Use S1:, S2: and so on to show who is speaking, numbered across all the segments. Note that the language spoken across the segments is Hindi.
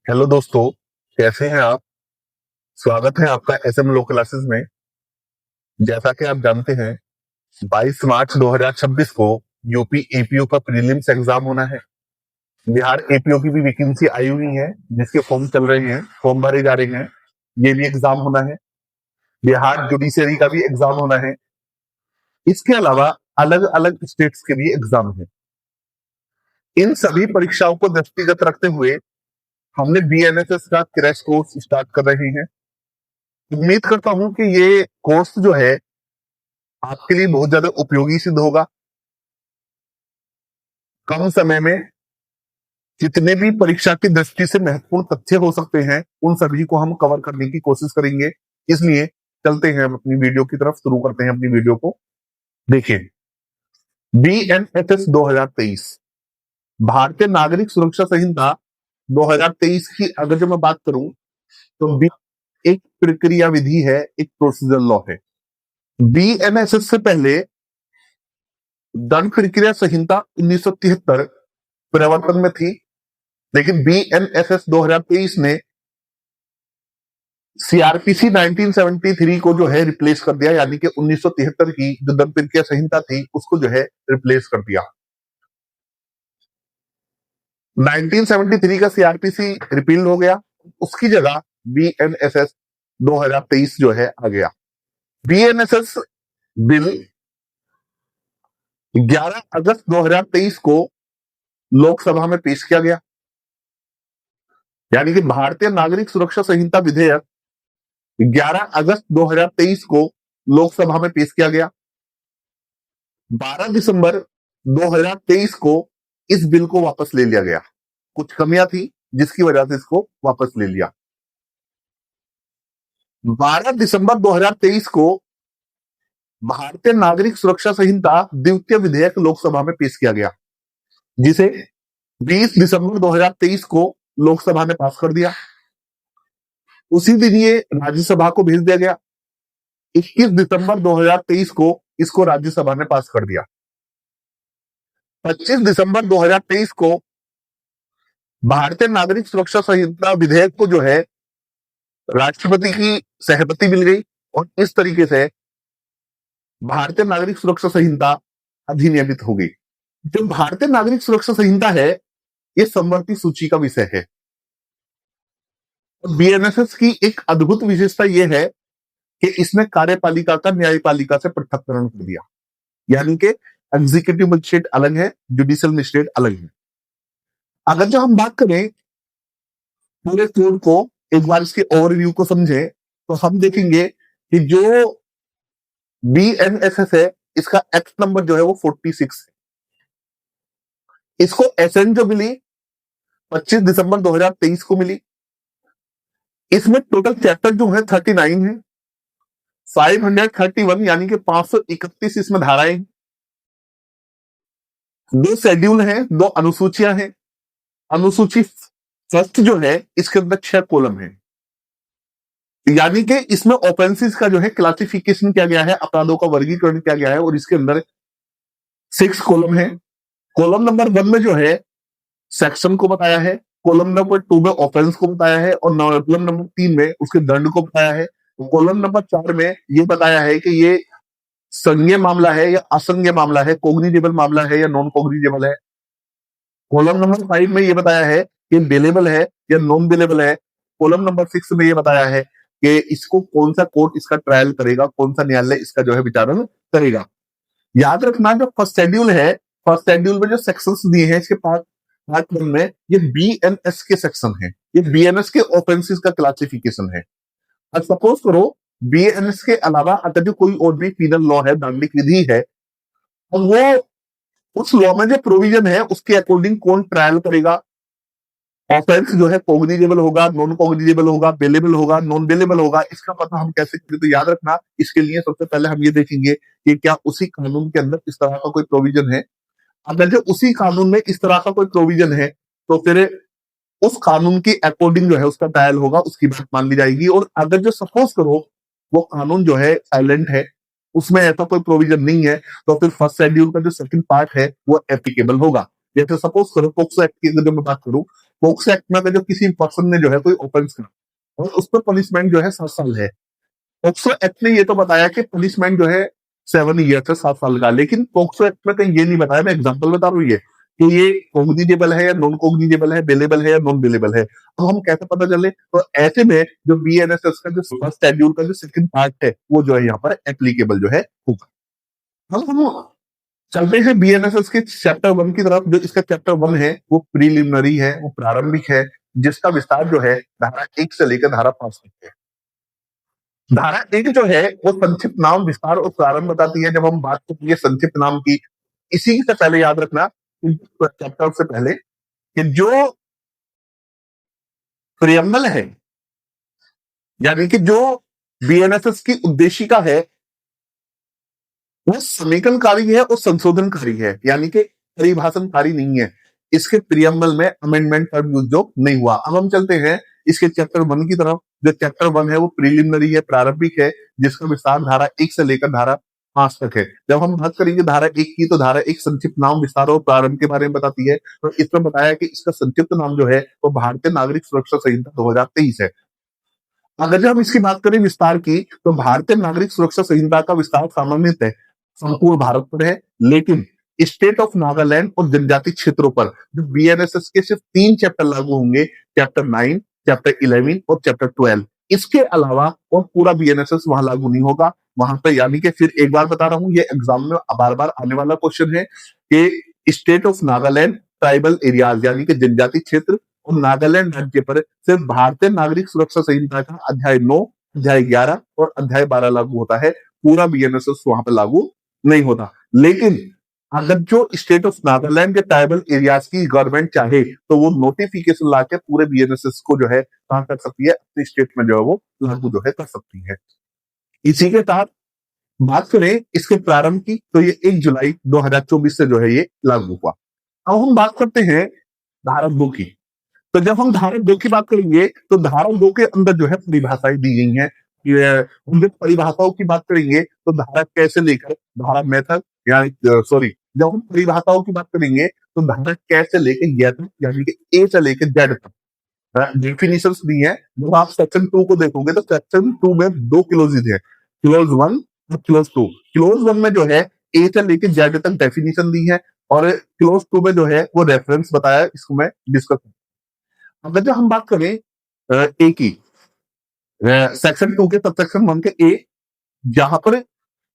S1: हेलो दोस्तों, कैसे हैं आप। स्वागत है आपका एसएम लो क्लासेस में। जैसा कि आप जानते हैं, 22 मार्च 2026 को यूपी एपीओ का प्रीलिम्स एग्जाम होना है। बिहार एपीओ की भी वैकेंसी आई हुई है, जिसके फॉर्म चल रहे हैं, फॉर्म भरे जा रहे हैं। ये भी एग्जाम होना है। बिहार जुडिशरी का भी एग्जाम होना है। इसके अलावा अलग अलग स्टेट्स के भी एग्जाम है। इन सभी परीक्षाओं को दृष्टिगत रखते हुए हमने बीएनएसएस का क्रैश कोर्स स्टार्ट कर रहे हैं। उम्मीद करता हूं कि ये कोर्स जो है आपके लिए बहुत ज्यादा उपयोगी सिद्ध होगा। कम समय में जितने भी परीक्षा की दृष्टि से महत्वपूर्ण तथ्य हो सकते हैं, उन सभी को हम कवर करने की कोशिश करेंगे। इसलिए चलते हैं हम अपनी वीडियो की तरफ, शुरू करते हैं अपनी वीडियो को। देखिए, बीएनएसएस 2023 भारतीय नागरिक सुरक्षा संहिता 2023 की अगर जो मैं बात करूं तो एक प्रक्रिया विधि है, एक प्रोसीजर लॉ है। बीएनएसएस से पहले दंड प्रक्रिया संहिता 1973 प्रवर्तन में थी, लेकिन बीएनएसएस 2023 ने सीआरपीसी 1973 को जो है रिप्लेस कर दिया, यानी कि 1973 की जो दंड प्रक्रिया संहिता थी उसको जो है रिप्लेस कर दिया। 1973 का सीआरपीसी रिपील हो गया, उसकी जगह बीएनएसएस 2023 जो है आ गया। बीएनएसएस बिल 11 अगस्त 2023 को लोकसभा में पेश किया गया, यानी कि भारतीय नागरिक सुरक्षा संहिता विधेयक 11 अगस्त 2023 को लोकसभा में पेश किया गया। 12 दिसंबर 2023 को इस बिल को वापस ले लिया गया। कुछ कमियां थी जिसकी वजह से इसको वापस ले लिया। 12 दिसंबर 2023 को भारतीय नागरिक सुरक्षा संहिता द्वितीय विधेयक लोकसभा में पेश किया गया, जिसे 20 दिसंबर 2023 को लोकसभा ने पास कर दिया। उसी दिन ये राज्यसभा को भेज दिया गया। 21 दिसंबर 2023 को इसको राज्यसभा ने पास कर दिया। 25 दिसंबर 2023 को भारतीय नागरिक सुरक्षा संहिता विधेयक को जो है राष्ट्रपति की सहमति मिल गई और इस तरीके से भारतीय नागरिक सुरक्षा संहिता अधिनियमित हो गई। जो भारतीय नागरिक सुरक्षा संहिता है, ये समवर्ती सूची का विषय है। बीएनएसएस की एक अद्भुत विशेषता यह है कि इसने कार्यपालिका का न्यायपालिका से पृथककरण कर दिया, यानी कि एग्जीक्यूटिव मजिस्ट्रेट अलग है, जुडिशियल मजिस्ट्रेट अलग है। अगर जो हम बात करें पूरे कोड को, एक बार इसके ओवरव्यू को समझे, तो हम देखेंगे कि जो बीएनएसएस है इसका एक्ट नंबर जो है वो 46 है। इसको एसएन जो मिली 25 दिसंबर 2023 को मिली। इसमें टोटल चैप्टर जो है 39 है, 531 यानी कि 531 इसमें धाराएं हैं, 2 शेड्यूल हैं, 2 अनुसूचियां हैं। अनुसूची फर्स्ट जो है इसके अंदर 6 कॉलम है, यानी कि इसमें ऑफेंसेस का जो है क्लासिफिकेशन किया गया है, अपराधों का वर्गीकरण किया गया है और इसके अंदर 6 कॉलम है। कॉलम नंबर 1 में जो है सेक्शन को बताया है, कॉलम नंबर 2 में ऑफेंस को बताया है और कॉलम नंबर 3 में उसके दंड को बताया है। कॉलम नंबर 4 में ये बताया है कि ये संज्ञेय मामला है या असंज्ञेय मामला है, कोग्निजेबल मामला है या नॉन कोग्निजेबल है। कॉलम नंबर 5 में ये बताया है कि बेलेबल है या नॉन बेलेबल है। कॉलम नंबर 6 में ये बताया है कि इसको कौन सा कोर्ट इसका ट्रायल करेगा, कौन सा न्यायालय इसका जो है विचारण करेगा। याद रखना, जो फर्स्ट शेड्यूल है, फर्स्ट शेड्यूल में जो सेक्शंस दिए हैं इसके पार्ट 1 में, ये बीएनएस के सेक्शन है, ये बीएनएस के ऑफेंसेस का क्लासिफिकेशन है। अब सपोज करो बीएनएस के अलावा अगर जो कोई और भी पीनल लॉ है, दंडिक विधि है, और वो उस लॉ में जो प्रोविजन है उसके अकॉर्डिंग कौन ट्रायल करेगा, ऑफेंस जो है कोग्निजेबल होगा, नॉन कोग्निजेबल होगा, बेलेबल होगा, नॉन बेलेबल होगा, इसका पता हम कैसे करें। तो याद रखना, इसके लिए सबसे पहले हम ये देखेंगे कि क्या उसी कानून के अंदर इस तरह का कोई प्रोविजन है। अगर जो उसी कानून में इस तरह का कोई प्रोविजन है तो फिर उस कानून की अकॉर्डिंग जो है उसका ट्रायल होगा, उसकी बात मान ली जाएगी। और अगर जो सपोज करो वो कानून जो है साइलेंट है, उसमें ऐसा कोई प्रोविजन नहीं है, तो फिर फर्स्ट शेड्यूल का जो सेकंड पार्ट है वो एप्लीकेबल होगा। जैसे सपोज करो पोक्सो एक्ट की अगर मैं बात करूं पोक्सो एक्ट में अगर जो किसी पर्सन ने जो है कोई ऑफेंस करा और उस पर पनिशमेंट जो है 7 साल है। पोक्सो एक्ट ने ये तो बताया कि पनिशमेंट जो है 7 ईयर से 7 साल का, लेकिन पोक्सो एक्ट में कहीं ये नहीं बताया, मैं एग्जांपल बता रहा हूँ ये कि ये कोग्निजेबल है या नॉन कोग्निजेबल है, बेलेबल है या नॉन बेलेबल है, तो हम कैसे पता चले? तो ऐसे में जो बीएनएसएस का जो फर्स्ट शेड्यूल का जो सेकंड पार्ट है वो जो है यहाँ पर एप्लीकेबल जो है होगा। हम चलते हैं बीएनएसएस के चैप्टर 1 की तरफ। जो इसका चैप्टर 1 है वो प्रीलिमिनरी है, वो प्रारंभिक है, जिसका विस्तार जो है धारा 1 से लेकर धारा 5 तक है। धारा 1 जो है वो संक्षिप्त नाम, विस्तार और प्रारंभ बताती है। जब हम बात करते हैं संक्षिप्त नाम की, इसी से पहले याद रखना चैप्टर से पहले कि जो प्रियम्बल है, यानी कि जो बीएनएसएस की उद्देशिका है, वो समेकनकारी है और संशोधनकारी है, यानी कि परिभाषणकारी नहीं है। इसके प्रियम्बल में अमेंडमेंट का यूज जो नहीं हुआ। अब हम चलते हैं इसके चैप्टर 1 की तरफ। जो चैप्टर 1 है वो प्रीलिमिनरी है, प्रारंभिक है, जिसका विस्तार धारा 1 से लेकर धारा 5 तक है। जब हम बात करेंगे धारा 1 की, तो धारा 1 संक्षिप्त नाम, विस्तार और प्रारंभ के बारे में बताती है। तो इसमें बताया कि इसका संक्षिप्त नाम जो है वो भारतीय नागरिक सुरक्षा संहिता 2023 है। अगर जब हम इसकी बात करें विस्तार की, तो भारतीय नागरिक सुरक्षा संहिता का विस्तार सामान्यतः संपूर्ण भारत पर है, लेकिन स्टेट ऑफ नागालैंड और जनजाति क्षेत्रों पर जो बीएनएसएस के सिर्फ 3 चैप्टर लागू होंगे, चैप्टर 9, चैप्टर 11 और चैप्टर 12। इसके अलावा और पूरा बीएनएसएस वहां लागू नहीं होगा वहां पे। यानी कि फिर एक बार बता रहा हूं, ये एग्जाम में बार बार आने वाला क्वेश्चन है कि state of Nagaland tribal areas यानी कि जनजाति क्षेत्र और नागालैंड राज्य पर सिर्फ भारतीय नागरिक सुरक्षा संहिता का अध्याय 9, अध्याय 11 और अध्याय 12 लागू होता है। पूरा बीएनएसएस वहां पर लागू नहीं होता। लेकिन अगर जो स्टेट ऑफ नागालैंड के ट्राइबल एरियाज की गवर्नमेंट चाहे तो वो नोटिफिकेशन लाके पूरे बीएनएसएस को जो है कहां कर सकती है, अपने स्टेट में जो है वो लागू जो है कर सकती है। इसी के साथ बात करें इसके प्रारंभ की, तो ये 1 जुलाई 2024 से जो है ये लागू हुआ। अब हम बात करते हैं धारा 2 की। तो जब हम धारा 2 की बात करेंगे, तो धारा 2 के अंदर जो है परिभाषाएं दी गई हैं। उन परिभाषाओं की बात करेंगे तो धारा कैसे लेकर धारा मेथड, यानी सॉरी, जब हम परिभाषाओं की बात करेंगे तो धारा कैसे लेकर ये तक, यानी कि ए से लेकर जेड तक डेफिनेशन दी है। जब आप सेक्शन 2 को देखोगे तो सेक्शन 2 में 2 क्लोजेज है, क्लोज 1 और क्लोज 2। क्लोज 1 में जो है ए से लेकर जेड तक डेफिनेशन दी है, और क्लोज 2 में जो है वो रेफरेंस बताया, इसको मैं डिस्कस। अगर जो हम बात करें ए की, सेक्शन 2 के सबसेक्शन 1 के ए, जहां पर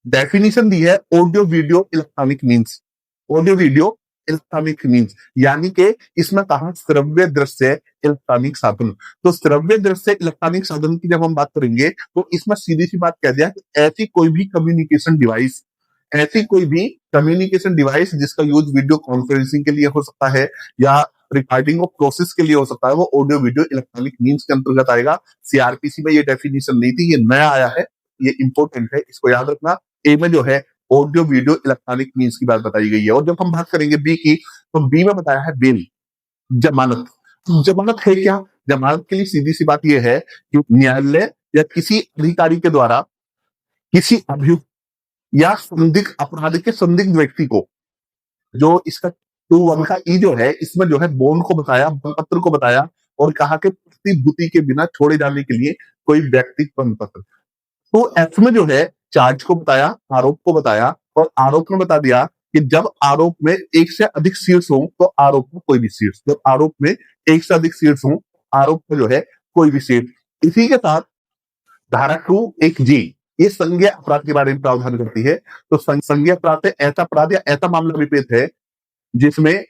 S1: डेफिनेशन दी है audio video electronic means, audio video electronic means, यानी कि इसमें कहा श्रव्य दृश्य इलेक्ट्रॉनिक साधन। तो श्रव्य दृश्य इलेक्ट्रॉनिक साधन की जब हम बात करेंगे तो इसमें सीधी सी बात कह दिया कि ऐसी कोई भी कम्युनिकेशन डिवाइस, ऐसी कोई भी कम्युनिकेशन डिवाइस जिसका यूज वीडियो कॉन्फ्रेंसिंग के लिए हो सकता है या रिकॉर्डिंग ऑफ प्रोसेस के लिए हो सकता है, वो ऑडियो वीडियो इलेक्ट्रॉनिक मीन्स के अंतर्गत आएगा। सीआरपीसी में ये डेफिनेशन नहीं थी, ये नया आया है, ये इंपॉर्टेंट है, इसको याद रखना। ए में जो है ऑडियो वीडियो इलेक्ट्रॉनिक मीन्स की बात बताई गई है। और जब हम बात करेंगे बी की, तो बी में बताया है बेल, जमानत। जमानत है क्या? जमानत के लिए सीधी सी बात यह है कि न्यायालय या किसी अधिकारी के द्वारा किसी अभियुक्त या संदिग्ध अपराध के संदिग्ध व्यक्ति को, जो इसका 2(1) का ई जो है, इसमें जो है बॉन्ड को बताया, पत्र को बताया और कहा कि प्रतिभूति के बिना छोड़े जाने के लिए कोई व्यक्ति पत्र। तो एफ में जो है चार्ज को बताया, आरोप को बताया, और आरोप में बता दिया कि जब आरोप में एक से अधिक शीर्ष हो तो आरोप में कोई भी शीर्ष, जब आरोप में एक से अधिक शीर्ष हो आरोप में जो है कोई भी शीर्ष। इसी के साथ धारा 2(1) ये संज्ञेय अपराध के बारे में प्रावधान करती है। तो संज्ञेय अपराध ऐसा अपराध या ऐसा मामला विपेत है जिसमें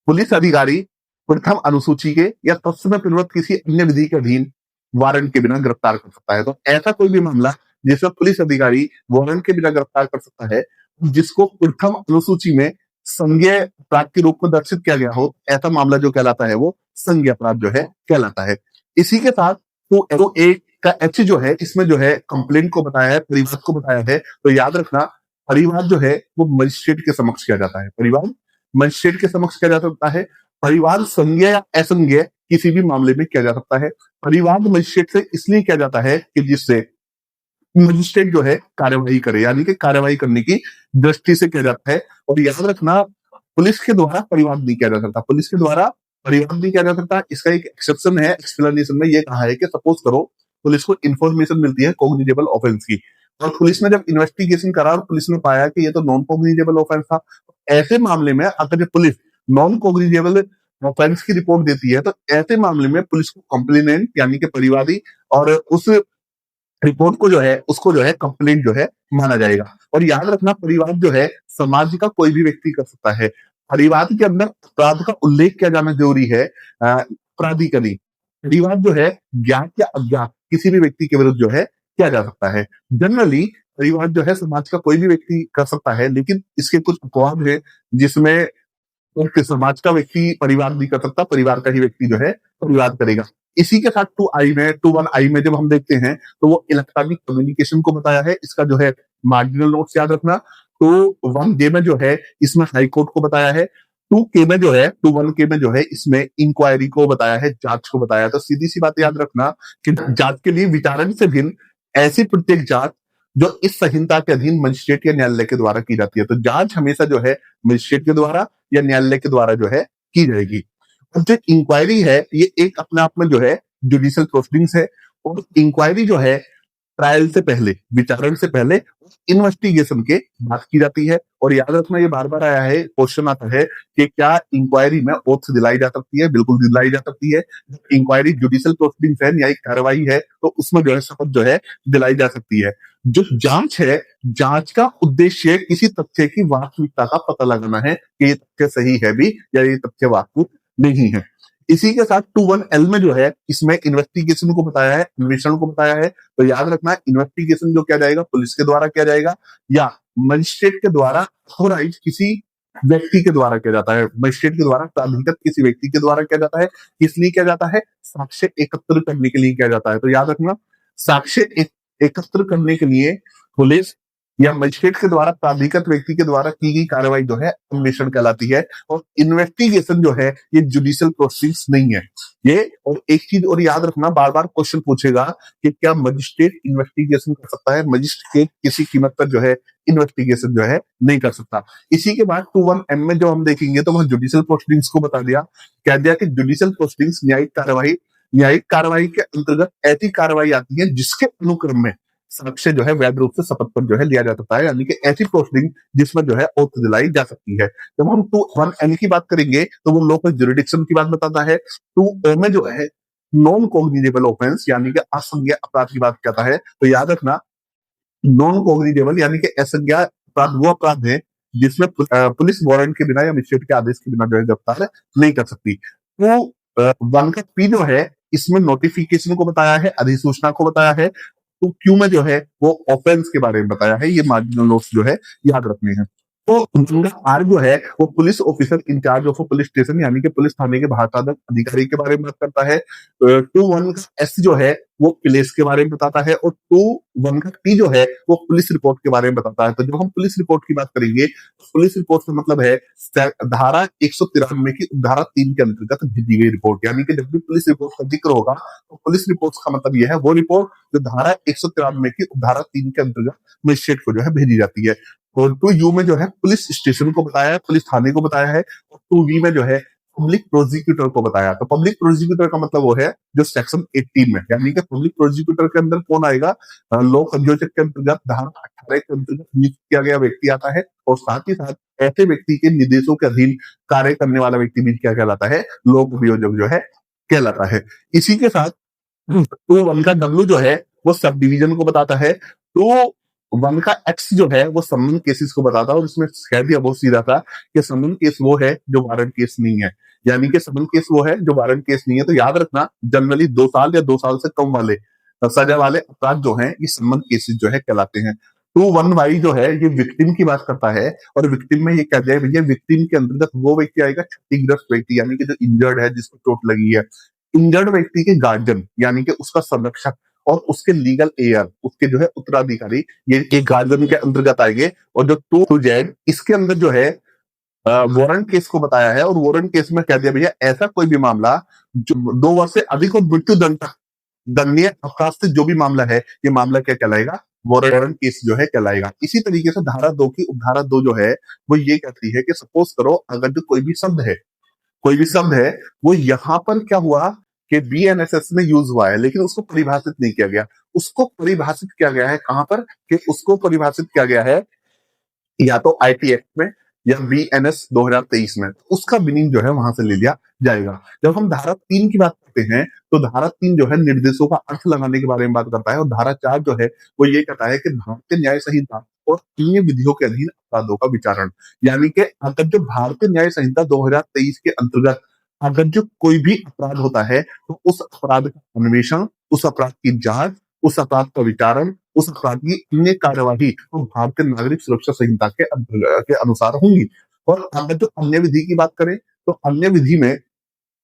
S1: पुलिस अधिकारी प्रथम अनुसूची के या तत्समय पूर्वक किसी अन्य विधि के अधीन वारंट के बिना गिरफ्तार कर सकता है। तो ऐसा कोई भी मामला जिसमें पुलिस अधिकारी वारंट के बिना गिरफ्तार कर सकता है, जिसको प्रथम अनुसूची में संज्ञेय अपराध के रूप में दर्शित किया गया हो, ऐसा मामला जो कहलाता है वो संज्ञेय अपराध जो है कहलाता है। इसी के साथ तो एक का एच जो है, इसमें जो है कंप्लेंट को बताया है, परिवाद को बताया है। तो याद रखना, परिवाद जो है वो मजिस्ट्रेट के समक्ष किया जाता है, परिवाद मजिस्ट्रेट के समक्ष किया जा सकता है। परिवाद संज्ञेय या असंज्ञेय किसी भी मामले में किया जा सकता है। परिवाद मजिस्ट्रेट से इसलिए किया जाता है कि जिससे मजिस्ट्रेट जो है कार्यवाही करे, यानी कि कार्यवाही करने की दृष्टि से किया जाता है। और याद रखना, पुलिस के द्वारा परिवाद नहीं किया जा सकता, पुलिस के द्वारा परिवाद नहीं किया जा सकता। इसका एक एक्सेप्शन है, एक्सप्लेनेशन में ये कहा है कि सपोज करो पुलिस को इन्फॉर्मेशन मिलती है कॉग्निजेबल ऑफेंस की, और पुलिस ने जब इन्वेस्टिगेशन करा और पुलिस ने पाया कि ये तो नॉन कॉग्निजेबल ऑफेंस था, ऐसे मामले में अगर ये पुलिस नॉन कॉग्निजेबल ऑफेंस की रिपोर्ट देती है, तो ऐसे मामले में पुलिस को कंप्लेनेंट यानी कि परिवादी और उस रिपोर्ट को जो है उसको जो है कंप्लेंट जो है माना जाएगा। और याद रखना, परिवाद जो है समाज का कोई भी व्यक्ति कर सकता है। परिवाद के अंदर अपराध का उल्लेख किया जाना जरूरी है, अपराधी का नहीं। परिवाद जो है ज्ञात या अज्ञात किसी भी व्यक्ति के विरुद्ध जो है किया जा सकता है। जनरली परिवाद जो है समाज का कोई भी व्यक्ति कर सकता है, लेकिन इसके कुछ अपवाद है जिसमें ओके, समाज का व्यक्ति परिवार नहीं कर सकता, परिवार का ही व्यक्ति जो है परिवार करेगा। इसी के साथ 2I में 21I में जब हम देखते हैं तो वो इलेक्ट्रॉनिक कम्युनिकेशन को बताया है। इसका जो है मार्जिनल नोट्स याद रखना। तो 1J में जो है इसमें हाई कोर्ट को बताया है। 2K में जो है 21K में जो है इसमें इंक्वायरी को बताया है, जांच को बताया है। तो सीधी सी बात याद रखना कि जांच के लिए विचारण से भिन्न ऐसी प्रत्येक जांच जो इस संहिता के अधीन मजिस्ट्रेट या न्यायालय के द्वारा की जाती है। तो जांच हमेशा जो है मजिस्ट्रेट के द्वारा या न्यायालय के द्वारा जो है की जाएगी। अब जो इंक्वायरी है ये एक अपने आप में जो है जुडिशियल प्रोसीडिंग्स है, और इंक्वायरी जो है ट्रायल से पहले, विचारण से पहले इन्वेस्टिगेशन के बात की जाती है। और याद रखना, ये बार बार आया है, क्वेश्चन आता है कि क्या इंक्वायरी में ओथ दिलाई जा सकती है? बिल्कुल दिलाई जा सकती है। इंक्वायरी जुडिशियल प्रोसीडिंग्स है, न्यायिक कार्रवाई है, तो उसमें जो है शपथ जो है दिलाई जा सकती है। जो जांच है, जांच का उद्देश्य किसी तथ्य की वास्तविकता का पता लगाना है कि ये तथ्य सही है भी या ये तथ्य वास्तविक नहीं है। इसी के साथ 21L में जो है इसमें इन्वेस्टिगेशन को बताया है, अन्वेषण को बताया है। तो याद रखना, इन्वेस्टिगेशन जो किया जाएगा पुलिस के द्वारा किया जाएगा या मजिस्ट्रेट के द्वारा ऑथोराइज किसी व्यक्ति के द्वारा किया जाता है। मजिस्ट्रेट के द्वारा प्राधिकृत किसी व्यक्ति के द्वारा किया जाता है। इसलिए किया जाता है, साक्ष्य एकत्र करने के लिए किया जाता है। तो याद रखना, साक्ष्य एकत्र करने के लिए पुलिस या मजिस्ट्रेट के द्वारा प्राधिकृत व्यक्ति के द्वारा की गई कार्रवाई जो है अन्वेषण कहलाती है। और इन्वेस्टिगेशन जो है ये जुडिशियल प्रोसीडिंग्स नहीं है ये। और एक चीज और याद रखना, बार बार क्वेश्चन पूछेगा कि क्या मजिस्ट्रेट इन्वेस्टिगेशन कर सकता है? मजिस्ट्रेट किसी कीमत पर जो है इन्वेस्टिगेशन जो है नहीं कर सकता। इसी के बाद 21M में जो हम देखेंगे तो वहां जुडिशियल प्रोसीडिंग्स को बता दिया, कह दिया कि जुडिशियल प्रोसीडिंग्स न्यायिक कार्रवाई के अंतर्गत ऐसी कार्रवाई आती है जिसके अनुक्रम में साक्ष्य जो है वैध रूप से शपथ पर जो है लिया जा सकता है, यानी कि ऐसी प्रोसीडिंग जिसमें जो है ओथ दिलाई जा सकती है। जब हम 21N की बात करेंगे तो वो लोकल ज्यूरिडिक्शन की बात बताता है। 2O में जो है नॉन कॉग्निजेबल ऑफेंस यानी कि असंज्ञेय अपराध की बात करता है। तो याद रखना, नॉन कॉग्निजेबल यानी कि असंज्ञेय अपराध वो अपराध है जिसमें पुलिस वारंट के बिना या मजिस्ट्रेट के आदेश के बिना जो है गिरफ्तार नहीं कर सकती। तो 1 का P जो है इसमें नोटिफिकेशन को बताया है, अधिसूचना को बताया है। तो Q में जो है वो ऑफेंस के बारे में बताया है। ये मार्जिनल नोट्स जो है याद रखने हैं। तो R जो है वो police officer incharge of police station यानी कि पुलिस थाने के भारसाधक अधिकारी के बारे में बात करता है। 21 का S जो है वो प्लेस के बारे में बताता है। और 21 का T जो है वो पुलिस रिपोर्ट के बारे में बताता है। तो जब हम पुलिस रिपोर्ट की बात करेंगे, पुलिस रिपोर्ट का मतलब है धारा 193 की धारा 3 के अंतर्गत भेजी गई रिपोर्ट। यानी कि जब भी पुलिस रिपोर्ट का जिक्र होगा तो पुलिस रिपोर्ट का मतलब यह है वो रिपोर्ट जो धारा 193 की धारा 3 के अंतर्गत मजिस्ट्रेट को जो है भेजी जाती है। और 2U में जो है पुलिस स्टेशन को बताया है, पुलिस थाने को बताया है। और 2V में जो है पब्लिक प्रोसिक्यूटर को बताया। तो पब्लिक प्रोसिक्यूटर का मतलब वो है जो सेक्शन 18 में, यानी कि पब्लिक प्रोसिक्यूटर के अंदर कौन आएगा? लोक अभियोजक के अंतर्गत धारा 18 के अंतर्गत नियुक्त किया गया व्यक्ति आता है। और साथ ही साथ ऐसे व्यक्ति के निर्देशों के अधीन कार्य करने वाला व्यक्ति भी क्या कहलाता है? लोक अभियोजक जो है कहलाता है। इसी के साथ 2 का W जो है वो सब डिवीजन को बताता है। तो 1 का X जो है वो समन केसेस को बताता है। और इसमें कह दिया बहुत सीधा था कि समन केस वो है जो वारंट केस नहीं है, यानी कि समन केस वो है जो वारंट केस नहीं है। तो याद रखना, जनरली 2 साल या 2 साल से कम वाले सजा वाले अपराध जो हैं ये समन केसेस जो है कहलाते हैं। 21Y जो है ये विक्टिम की बात करता है। और विक्टिम में ये कह दिया भैया, विक्टिम के अंतर्गत वो व्यक्ति आएगा क्षतिग्रस्त व्यक्ति, यानी कि जो इंजर्ड है, जिसको चोट लगी है। इंजर्ड व्यक्ति के गार्जियन यानी कि उसका संरक्षक और उसके लीगल एयर, उसके जो है उत्तराधिकारी, ये एक गार्जियन के अंतर्गत आएंगे। और जो 2Z इसके अंदर जो है वारंट केस को बताया है। और वारंट केस में कह दिया भैया, ऐसा कोई भी मामला जो 2 वर्ष से अधिक और मृत्यु दंड तक दंडनीय अपराध से जो भी मामला है, ये मामला क्या कहलाएगा? वारंट केस जो है कहलाएगा। इसी तरीके से धारा 2 की उपधारा 2 जो है वो ये कहती है कि सपोज करो अगर जो कोई भी शब्द है, कोई भी शब्द है वो यहां पर क्या हुआ कि बीएनएसएस में यूज हुआ है, लेकिन उसको परिभाषित नहीं किया गया। उसको परिभाषित किया गया है कहां पर, कि उसको परिभाषित किया गया है या तो आईटी एक्ट में या बीएनएस 2023 में। उसका मीनिंग जो है वहां से ले लिया जाएगा। जब हम धारा 3 की बात करते हैं तो धारा 3 जो है निर्देशों का अर्थ लगाने के बारे में बात करता है, और धारा 4 जो है वो ये कहता है कि भारतीय न्याय संहिता और अन्य विधियों के अधीन अपराधों का विचारण। यानी कि अगर जो भारतीय न्याय संहिता 2023 के अंतर्गत अगर जो कोई भी अपराध होता है तो उस अपराध का अन्वेषण, उस अपराध की जांच, उस अपराध का विचारण, उस अपराध की अन्य कार्यवाही तो भारतीय नागरिक सुरक्षा संहिता के अनुसार होंगी। और अगर जो अन्य विधि की बात करें तो अन्य विधि में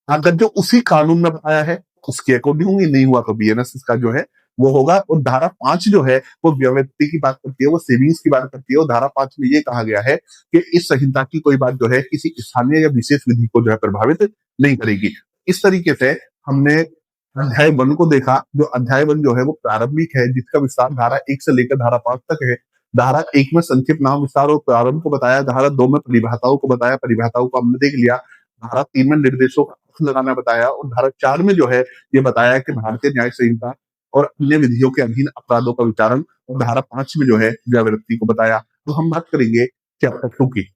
S1: अगर जो उसी कानून में बताया है उसके अकॉर्डिंग होंगी, नहीं हुआ तो बीएनएस का जो है वो होगा। और धारा 5 जो है वो व्यक्ति की बात करती है, वो सेविंग्स की बात करती है। और धारा 5 में ये कहा गया है कि इस संहिता की कोई बात जो है किसी स्थानीय या विशेष विधि को जो है प्रभावित नहीं करेगी। इस तरीके से हमने अध्याय 1 को देखा। जो अध्याय 1 जो है वो प्रारंभिक है, जिसका विस्तार धारा 1 से लेकर धारा 5 तक है। धारा 1 में संक्षिप्त नाम विस्तार और प्रारंभ को बताया, धारा 2 में परिभाषाओं को बताया, परिभाषाओं को हमने देख लिया। धारा 3 में निर्देशों का अर्थ लगाना बताया, और धारा 4 में जो है ये बताया कि भारतीय न्याय संहिता और अन्य विधियों के अधीन अपराधों का विचारण, और धारा 5 में जो है व्यक्ति को बताया। तो हम बात करेंगे चैप्टर 2 की।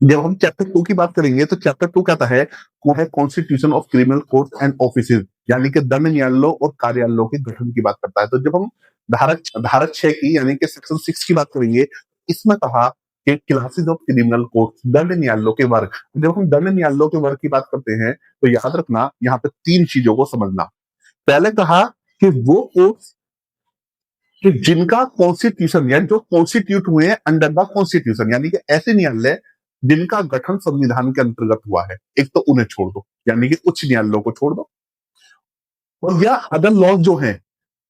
S1: जब हम चैप्टर 2 की बात करेंगे तो चैप्टर 2 कहता है वो है constitution of criminal court and offices, यानी कि दंड न्यायालयों और कार्यालयों के गठन की बात करता है। तो जब हम धारा 6 की यानी कि सेक्शन 6 की बात करेंगे, इसमें कहा कि क्लासेस ऑफ क्रिमिनल कोर्ट, दंड न्यायालयों के वर्ग। जब हम दंड न्यायालयों के वर्ग की बात करते हैं तो याद रखना यहाँ पे 3 चीजों को समझना। पहले कहा कि वो कोर्ट कि जिनका कॉन्स्टिट्यूशन या जो कॉन्स्टिट्यूट हुए हैं अंडर द कॉन्स्टिट्यूशन, यानी कि ऐसे न्यायालय जिनका गठन संविधान के अंतर्गत हुआ है, एक तो उन्हें छोड़ दो, यानी कि उच्च न्यायालयों को छोड़ दो। और या अदर लॉज जो हैं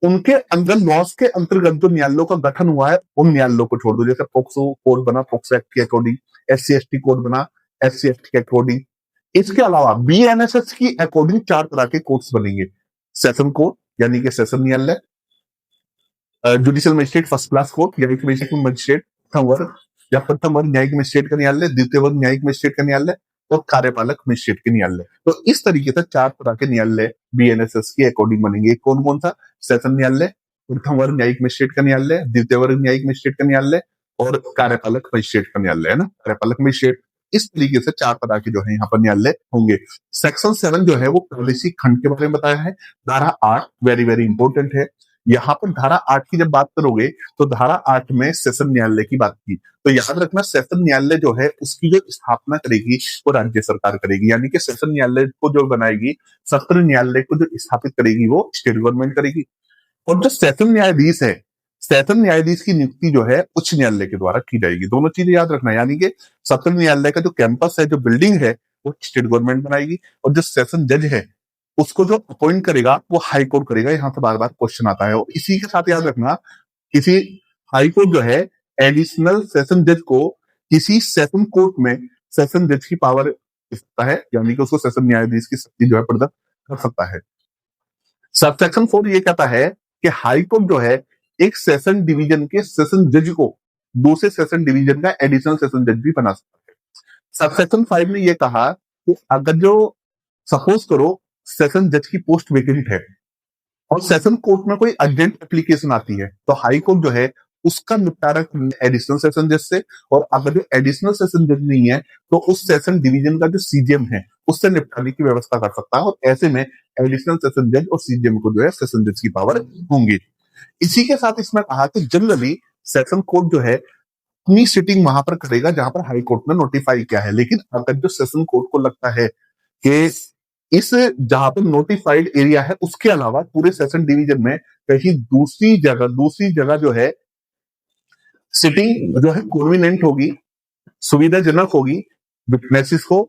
S1: उनके अंदर लॉज के अंतर्गत जो न्यायालयों का गठन हुआ है उन न्यायालयों को छोड़ दो। जैसे पोक्सो कोड बना पोक्सो एक्ट के अकॉर्डिंग, SC/ST कोड बना SC/ST के अकॉर्डिंग। इसके अलावा बीएनएसएस की अकॉर्डिंग 4 तरह के कोर्ट्स बनेंगे। सेशन कोर्ट यानी कि सेशन न्यायालय, judicial magistrate first class court यानी कि मजिस्ट्रेट प्रथम वर्ग या प्रथम वर्ग न्यायिक मजिस्ट्रेट का न्यायालय, द्वितीय वर्ग न्यायिक मजिस्ट्रेट का न्यायालय और कार्यपालक मजिस्ट्रेट के न्यायालय। तो इस तरीके से 4 तरह के न्यायालय बीएनएसएस के अकॉर्डिंग बनेंगे। कौन कौन सा? सेशन न्यायालय, प्रथम वर्ग न्यायिक मजिस्ट्रेट का न्यायालय, द्वितीय वर्ग न्यायिक मजिस्ट्रेट का न्यायालय और कार्यपालक मजिस्ट्रेट का न्यायालय, है ना, कार्यपालक मजिस्ट्रेट। इस तरीके से 4 तरह के जो है यहाँ पर न्यायालय होंगे। सेक्शन 7 जो है वो पॉलिसी खंड के बारे में बताया है। धारा 8 वेरी वेरी इंपॉर्टेंट है। यहाँ पर धारा 8 की जब बात करोगे तो धारा 8 में सेशन न्यायालय की बात की, तो याद रखना सेशन न्यायालय जो है उसकी जो स्थापना करेगी वो राज्य सरकार करेगी, यानी कि सेशन न्यायालय को जो बनाएगी, सत्र न्यायालय को जो स्थापित करेगी वो स्टेट गवर्नमेंट करेगी। और जो सेशन न्यायाधीश है, सेशन न्यायाधीश की नियुक्ति जो है उच्च न्यायालय के द्वारा की जाएगी। दोनों चीजें याद रखना, यानी कि सत्र न्यायालय का जो कैंपस है, जो बिल्डिंग है, वो स्टेट गवर्नमेंट बनाएगी, और जो सेशन जज है उसको जो अपॉइंट करेगा वो हाई कोर्ट करेगा। यहाँ से बार बार क्वेश्चन आता है। और इसी के साथ याद रखना, किसी हाई कोर्ट जो है एडिशनल सेशन जज को किसी सेशन कोर्ट में सेशन जज की पावर सकता है, यानी कि उसको सेशन न्यायाधीश की शक्ति जो है प्रदत्त कर सकता है। सबसेक्शन 4 ये कहता है कि हाई कोर्ट जो है एक सेशन डिवीजन के सेशन जज को दूसरे सेशन डिवीजन का एडिशनल सेशन जज भी बना सकता है। सबसेक्शन 5 ने ये कहा कि अगर जो सपोज करो सेशन जज की पोस्ट वेकेंट है और सेशन कोर्ट में कोई अर्जेंट एप्लीकेशन आती है, तो हाई कोर्ट जो है उसका निपटारा एडिशनल सेशन जज से, और अगर जो एडिशनल सेशन जज नहीं है तो उस सेशन डिवीजन का जो सीजीएम है उससे निपटाने की व्यवस्था कर सकता है। और ऐसे में एडिशनल सेशन जज और सीजीएम को जो है सेशन जज की पावर होंगी। इसी के साथ इसमें कहा कि जनरली सेशन कोर्ट जो है अपनी सिटिंग वहां पर करेगा जहां पर हाई कोर्ट ने नोटिफाई किया है, लेकिन अगर जो सेशन कोर्ट को लगता है कि इस जहां पर नोटिफाइड एरिया है उसके अलावा पूरे सेशन डिवीजन में कहीं दूसरी जगह जो है सिटिंग जो है कन्वीनियंट होगी, सुविधाजनक होगी विटनेसेस को,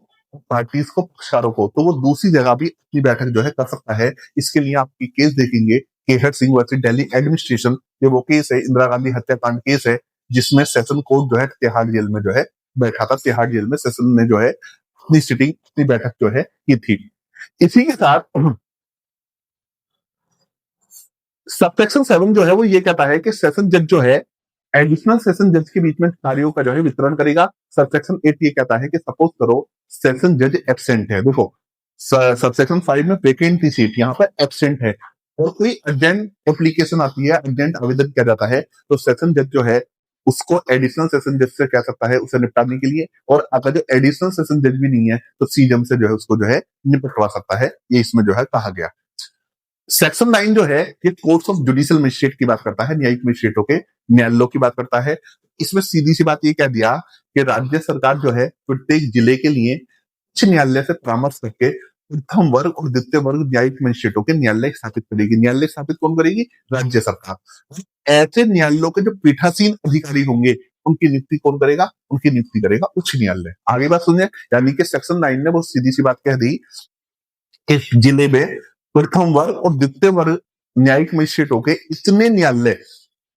S1: पार्टीज को, पक्षकारों को, तो वो दूसरी जगह भी अपनी बैठक जो है कर सकता है। इसके लिए आपकी केस देखेंगे केहर सिंह वर्सेस दिल्ली एडमिनिस्ट्रेशन, ये वो केस है, इंदिरा गांधी हत्याकांड केस है, जिसमें सेशन कोर्ट जो है तिहाड़ जेल में जो है बैठा था। तिहाड़ जेल में सेशन ने जो है अपनी सिटिंग अपनी बैठक जो है की थी। इसी के साथ सबसेक्शन 7 जो है वो ये कहता है कि सेशन जज जो है एडिशनल सेशन जज के बीच में कार्यों का जो है वितरण करेगा। सबसेक्शन 8 ये कहता है कि सपोज करो सेशन जज एब्सेंट है, देखो सबसेक्शन 5 में वेकेंट सीट, यहाँ पर एब्सेंट है, और कोई अर्जेंट एप्लीकेशन आती है, अर्जेंट आवेदन किया जाता है, तो सेशन जज जो है उसको एडिशनल सेशन जज से कह सकता है उसे निपटाने के लिए, और अगर जो एडिशनल सेशन जज भी नहीं है तो सीजम से जो है उसको जो है निपटवा सकता है, ये इसमें जो है कहा गया। सेक्शन 9 जो है ये कोर्ट्स ऑफ जुडिशियल मजिस्ट्रेट की बात करता है, न्यायिक मजिस्ट्रेटों के न्यायालयों की बात करता है। इसमें सीधी सी बात ये कह दिया कि राज्य सरकार जो है प्रत्येक जिले के लिए उच्च न्यायालय से परामर्श करके प्रथम वर्ग और द्वितीय वर्ग न्यायिक मजिस्ट्रेटों के न्यायालय स्थापित करेगी। न्यायालय स्थापित कौन करेगी? राज्य सरकार। ऐसे न्यायालयों के जो पीठासीन अधिकारी होंगे उनकी नियुक्ति कौन करेगा? उनकी नियुक्ति करेगा उच्च न्यायालय। आगे बात सुनिए, यानी कि सेक्शन 9 ने बहुत सीधी सी बात कह दी कि जिले में प्रथम वर्ग और द्वितीय वर्ग न्यायिक मजिस्ट्रेटों के इतने न्यायालय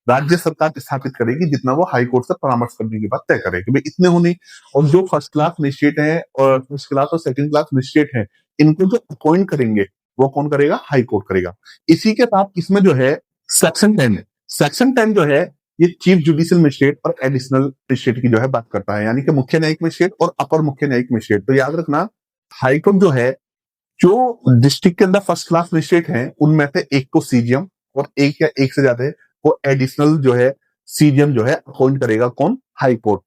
S1: राज्य सरकार स्थापित करेगी जितना वो हाई कोर्ट से परामर्श करने के बाद तय करेगी, भाई इतने होने। और जो फर्स्ट क्लास मजिस्ट्रेट है और फर्स्ट क्लास और सेकंड क्लास मजिस्ट्रेट है, इनको जो अपॉइंट करेंगे वो कौन करेगा? हाई कोर्ट करेगा। इसी के साथ इसमें जो है सेक्शन 10 जो है ये चीफ जुडिशियल मजिस्ट्रेट और एडिशनल मजिस्ट्रेट की जो है बात करता है, यानी कि मुख्य न्यायिक मजिस्ट्रेट और अपर मुख्य न्यायिक मजिस्ट्रेट। तो याद रखना, हाईकोर्ट जो है जो डिस्ट्रिक्ट के अंदर फर्स्ट क्लास मजिस्ट्रेट हैं उनमें से एक को सीजीएम और एक या एक से ज्यादा को एडिशनल जो है सीजीएम जो है अपॉइंट करेगा, कौन? High court.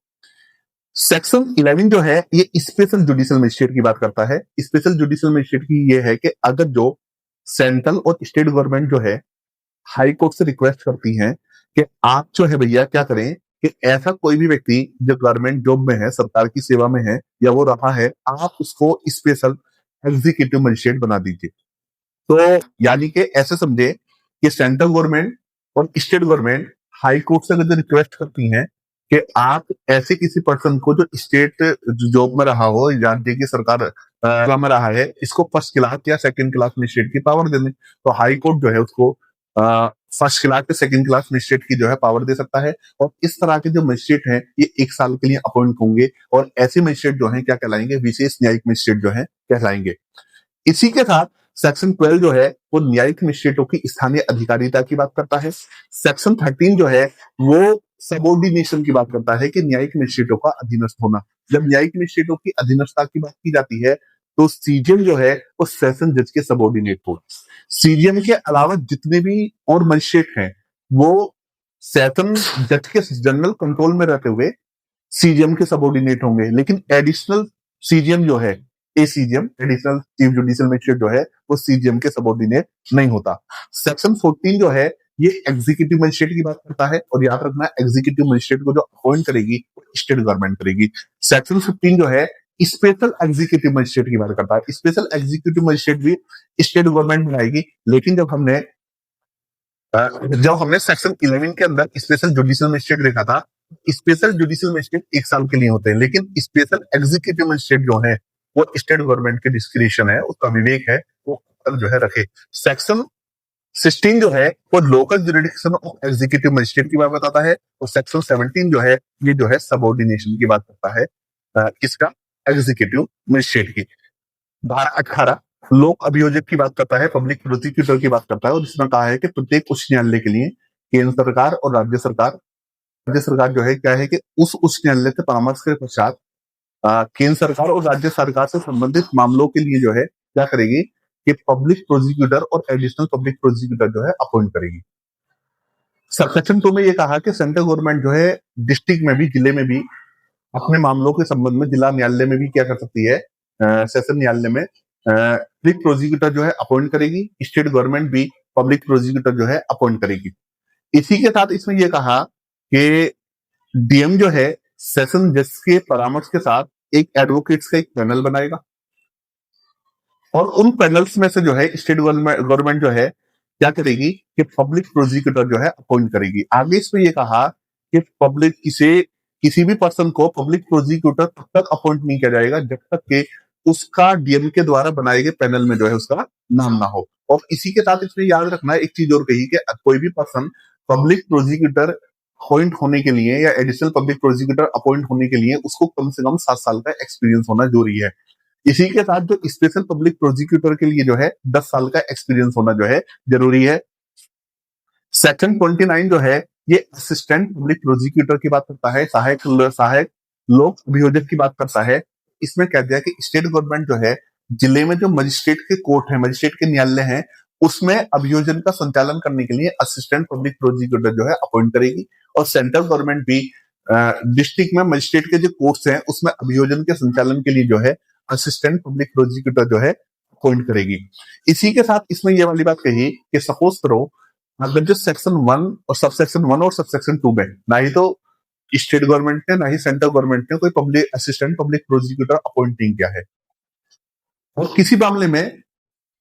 S1: सेक्शन 11 जो है ये स्पेशल जुडिशियल मजिस्ट्रेट की बात करता है। स्पेशल जुडिशियल मजिस्ट्रेट की ये है कि अगर जो सेंट्रल और स्टेट गवर्नमेंट जो है हाई कोर्ट से रिक्वेस्ट करती हैं कि आप जो है भैया क्या करें कि ऐसा कोई भी व्यक्ति जो गवर्नमेंट जॉब में है, सरकार की सेवा में है या वो रहा है, आप उसको स्पेशल एग्जीक्यूटिव मजिस्ट्रेट बना दीजिए। तो यानी कि ऐसे समझे कि सेंट्रल गवर्नमेंट और स्टेट गवर्नमेंट हाई कोर्ट से अगर रिक्वेस्ट करती हैं कि आप ऐसे किसी पर्सन को जो स्टेट जॉब में रहा हो, राज्य की सरकार में रहा है, इसको फर्स्ट क्लास या सेकंड क्लास मजिस्ट्रेट की पावर दे दें, तो हाई कोर्ट जो है उसको फर्स्ट क्लास या सेकंड क्लास मजिस्ट्रेट की जो है पावर दे सकता है। और इस तरह के जो मजिस्ट्रेट हैं ये 1 साल के लिए अपॉइंट होंगे, और ऐसे मजिस्ट्रेट जो है क्या कहलाएंगे? विशेष न्यायिक मजिस्ट्रेट जो है कहलाएंगे। इसी के साथ सेक्शन 12 जो है वो न्यायिक मजिस्ट्रेटों की स्थानीय अधिकारिता की बात करता है। सेक्शन 13 जो है वो सबऑर्डिनेशन की बात करता है कि न्यायिक मजिस्ट्रेटों का अधीनस्थ होना। जब न्यायिक मजिस्ट्रेटों की अधीनस्थता की बात की जाती है तो सीजीएम जो है वो सेशन जज के सबऑर्डिनेट हो। सीजीएम के अलावा जितने भी और मजिस्ट्रेट हैं वो सेशन जज के जनरल कंट्रोल में रहते हुए सीजीएम के सबऑर्डिनेट होंगे, लेकिन एडिशनल सीजीएम जो है, ACGM additional chief judicial magistrate जो है वो सीजीएम के सबऑर्डिनेट नहीं होता। सेक्शन 14 जो है ये एग्जीक्यूटिव मजिस्ट्रेट की बात करता है, और याद रखना एग्जीक्यूटिव मजिस्ट्रेट को जो अपॉइंट करेगी स्टेट गवर्नमेंट करेगी। सेक्शन 15 जो है स्पेशल एग्जीक्यूटिव मजिस्ट्रेट की बात करता है। स्पेशल एग्जीक्यूटिव मजिस्ट्रेट भी स्टेट गवर्नमेंट बनाएगी, लेकिन जब हमने सेक्शन 11 के अंदर स्पेशल जुडिशियल मजिस्ट्रेट देखा था, स्पेशल जुडिशियल मजिस्ट्रेट 1 साल के लिए होते हैं, लेकिन स्पेशल एग्जीक्यूटिव मजिस्ट्रेट जो है वो स्टेट गवर्नमेंट के डिस्क्रिप्शन है, उसका विवेक है, वो जो है रखे। सेक्शन 16 जो है वो local jurisdiction of executive magistrate की बात बताता है, और सेक्शन 17 जो है ये जो है सबऑर्डिनेशन की बात करता है, किसका? एग्जीक्यूटिव मजिस्ट्रेट की। धारा 18 लोक अभियोजक की बात करता है, पब्लिक प्रोसिक्यूटर की बात करता है, और इसमें कहा है कि प्रत्येक उच्च न्यायालय के लिए केंद्र सरकार और राज्य सरकार जो है क्या है कि उस उच्च न्यायालय से परामर्श के पश्चात केंद्र सरकार और राज्य सरकार से संबंधित मामलों के लिए जो है क्या करेगी कि पब्लिक प्रोसिक्यूटर और एडिशनल पब्लिक प्रोसिक्यूटर जो है अपॉइंट करेगी। सेक्शन 2 में ये कहा कि सेंट्रल गवर्नमेंट जो है डिस्ट्रिक्ट में भी, जिले में भी अपने मामलों के संबंध में जिला न्यायालय में भी क्या कर सकती है, सेशन न्यायालय में पब्लिक प्रोसिक्यूटर जो है अपॉइंट करेगी। स्टेट गवर्नमेंट भी पब्लिक प्रोसिक्यूटर जो है अपॉइंट करेगी। इसी के साथ इसमें यह कहा कि डीएम जो है सेशन जज के परामर्श के साथ एक एडवोकेट्स का एक पैनल बनाएगा, और उन पैनल्स में से जो है स्टेट गवर्नमेंट जो है क्या करेगी कि पब्लिक प्रोसिक्यूटर जो है अपॉइंट करेगी। आगे इसमें यह कहा कि पब्लिक किसी भी पर्सन को पब्लिक प्रोसिक्यूटर तब तक अपॉइंट नहीं किया जाएगा जब तक कि उसका डीएम के द्वारा बनाए गए पैनल में जो है उसका नाम ना हो। और इसी के साथ इसमें याद रखना एक चीज और कही कि कोई भी पर्सन पब्लिक प्रोसिक्यूटर अपॉइंट होने के लिए या एडिशनल पब्लिक प्रोसिक्यूटर अपॉइंट होने के लिए उसको कम से कम 7 साल का एक्सपीरियंस होना जरूरी है। इसी के साथ जो स्पेशल पब्लिक प्रोसिक्यूटर के लिए जो है 10 साल का एक्सपीरियंस होना जो है जरूरी है। सेक्शन 29 जो है ये असिस्टेंट पब्लिक प्रोसिक्यूटर की बात करता है, सहायक लोक अभियोजक की बात करता है। इसमें कह दिया कि स्टेट गवर्नमेंट जो है जिले में जो मजिस्ट्रेट के कोर्ट है, मजिस्ट्रेट के न्यायालय हैं, उसमें अभियोजन का संचालन करने के लिए असिस्टेंट पब्लिक प्रोसिक्यूटर जो है अपॉइंट करेगी। और सेंट्रल गवर्नमेंट भी डिस्ट्रिक्ट में मजिस्ट्रेट के जो कोर्ट्स हैं उसमें अभियोजन के संचालन के लिए जो है असिस्टेंट पब्लिक प्रोसिक्यूटर जो है अपॉइंट करेगी। इसी के साथ इसमें ये वाली बात कही कि सपोज करो अगर जो सेक्शन 1 और सबसेक्शन 2 में ना ही तो स्टेट गवर्नमेंट ने ना ही सेंट्रल गवर्नमेंट ने कोई public assistant public prosecutor appoint नहीं किया है, और किसी मामले में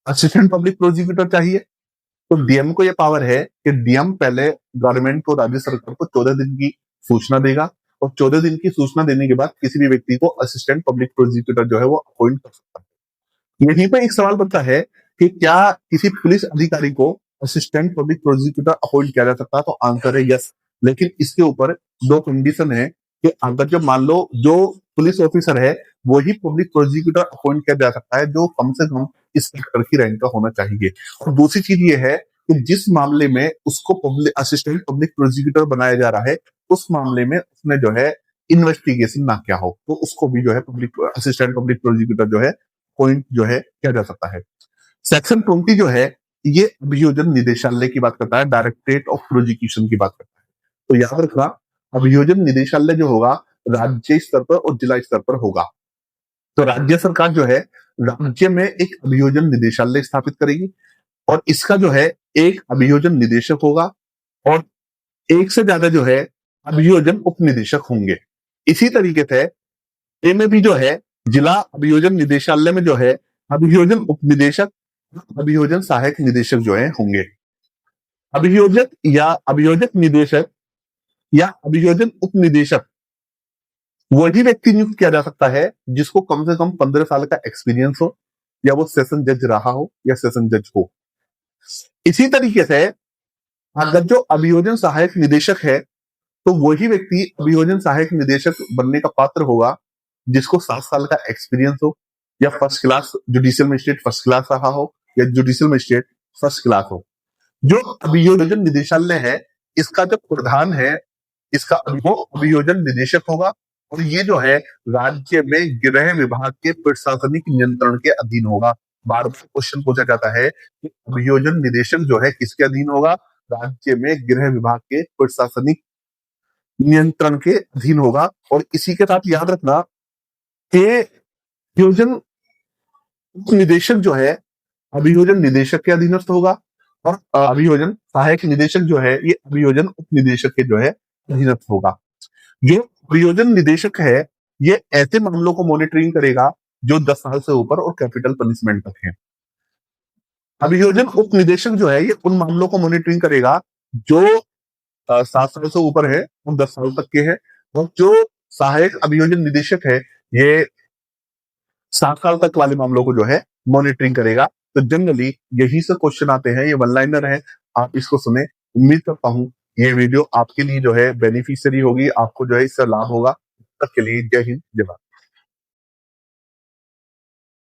S1: असिस्टेंट पब्लिक प्रोसिक्यूटर चाहिए, तो डीएम को यह पावर है कि डीएम पहले गवर्नमेंट को, राज्य सरकार को 14 दिन की सूचना देगा, और 14 दिन की सूचना देने के बाद किसी भी व्यक्ति को असिस्टेंट पब्लिक प्रोसिक्यूटर जो है वो अपॉइंट कर सकता है। यहीं पर एक सवाल बनता है कि क्या किसी पुलिस अधिकारी को असिस्टेंट पब्लिक प्रोसिक्यूटर अपॉइंट किया जा सकता है, तो आंसर है यस। लेकिन इसके ऊपर दो कंडीशन है कि अगर जो मान लो जो पुलिस ऑफिसर है वही पब्लिक प्रोसिक्यूटर अपॉइंट किया जा सकता है जो कम से कम इस सेक्टर की रैंक का होना चाहिए। और दूसरी चीज ये है कि जिस मामले में उसको असिस्टेंट पब्लिक प्रोसिक्यूटर बनाया जा रहा है उस मामले में उसने जो है इन्वेस्टिगेशन ना किया हो, तो उसको भी जो है पब्लिक असिस्टेंट पब्लिक प्रोसिक्यूटर जो है पॉइंट जो है किया जा सकता है। सेक्शन 20 जो है ये अभियोजन निदेशालय की बात करता है, डायरेक्टरेट ऑफ प्रोसिक्यूशन की बात करता है। तो याद रखना अभियोजन निदेशालय जो होगा राज्य स्तर पर और जिला स्तर पर होगा। तो राज्य सरकार जो है राज्य में एक अभियोजन निदेशालय स्थापित करेगी, और इसका जो है एक अभियोजन निदेशक होगा और एक से ज्यादा जो है अभियोजन उप निदेशक होंगे। इसी तरीके से इनमें भी जो है जिला अभियोजन निदेशालय में जो है अभियोजन उप निदेशक, अभियोजन सहायक निदेशक जो है होंगे। अभियोजक या अभियोजक निदेशक या अभियोजन उप निदेशक वही व्यक्ति नियुक्त किया जा सकता है जिसको कम से कम 15 साल का एक्सपीरियंस हो, या वो सेशन जज रहा हो या सेशन जज हो। इसी तरीके से अगर जो अभियोजन सहायक निदेशक है तो वही व्यक्ति अभियोजन सहायक निदेशक बनने का पात्र होगा जिसको 7 साल का एक्सपीरियंस हो, या first class judicial magistrate first class रहा हो, या जुडिशियल मजिस्ट्रेट फर्स्ट क्लास हो। जो अभियोजन निदेशालय है इसका जो प्रधान है इसका वो अभियोजन निदेशक होगा, और ये जो है राज्य में गृह विभाग के प्रशासनिक नियंत्रण के अधीन होगा। बार बार क्वेश्चन पूछा जाता है कि अभियोजन निदेशक जो है किसके अधीन होगा, राज्य में गृह विभाग के प्रशासनिक नियंत्रण के अधीन होगा। और इसी के साथ याद रखना कि अभियोजन उप निदेशक जो है अभियोजन निदेशक के अधीनस्थ होगा, और अभियोजन सहायक निदेशक जो है ये अभियोजन उप निदेशक के जो है अधीनस्थ होगा। जो अभियोजन निदेशक है ये ऐसे मामलों को मॉनिटरिंग करेगा जो 10 साल से ऊपर और कैपिटल पनिशमेंट तक है। अभियोजन उप निदेशक जो है ये उन मामलों को मॉनिटरिंग करेगा जो 7 साल से ऊपर है और 10 साल तक के है, और जो सहायक अभियोजन निदेशक है ये 7 साल तक वाले मामलों को जो है मॉनिटरिंग करेगा। तो जनरली यही से क्वेश्चन आते हैं, ये वन लाइनर है, आप इसको सुने। उम्मीद करता हूं ये वीडियो आपके लिए जो है बेनिफिशियरी होगी, आपको जो है इससे लाभ होगा। तब तक के लिए जय हिंद जय भारत।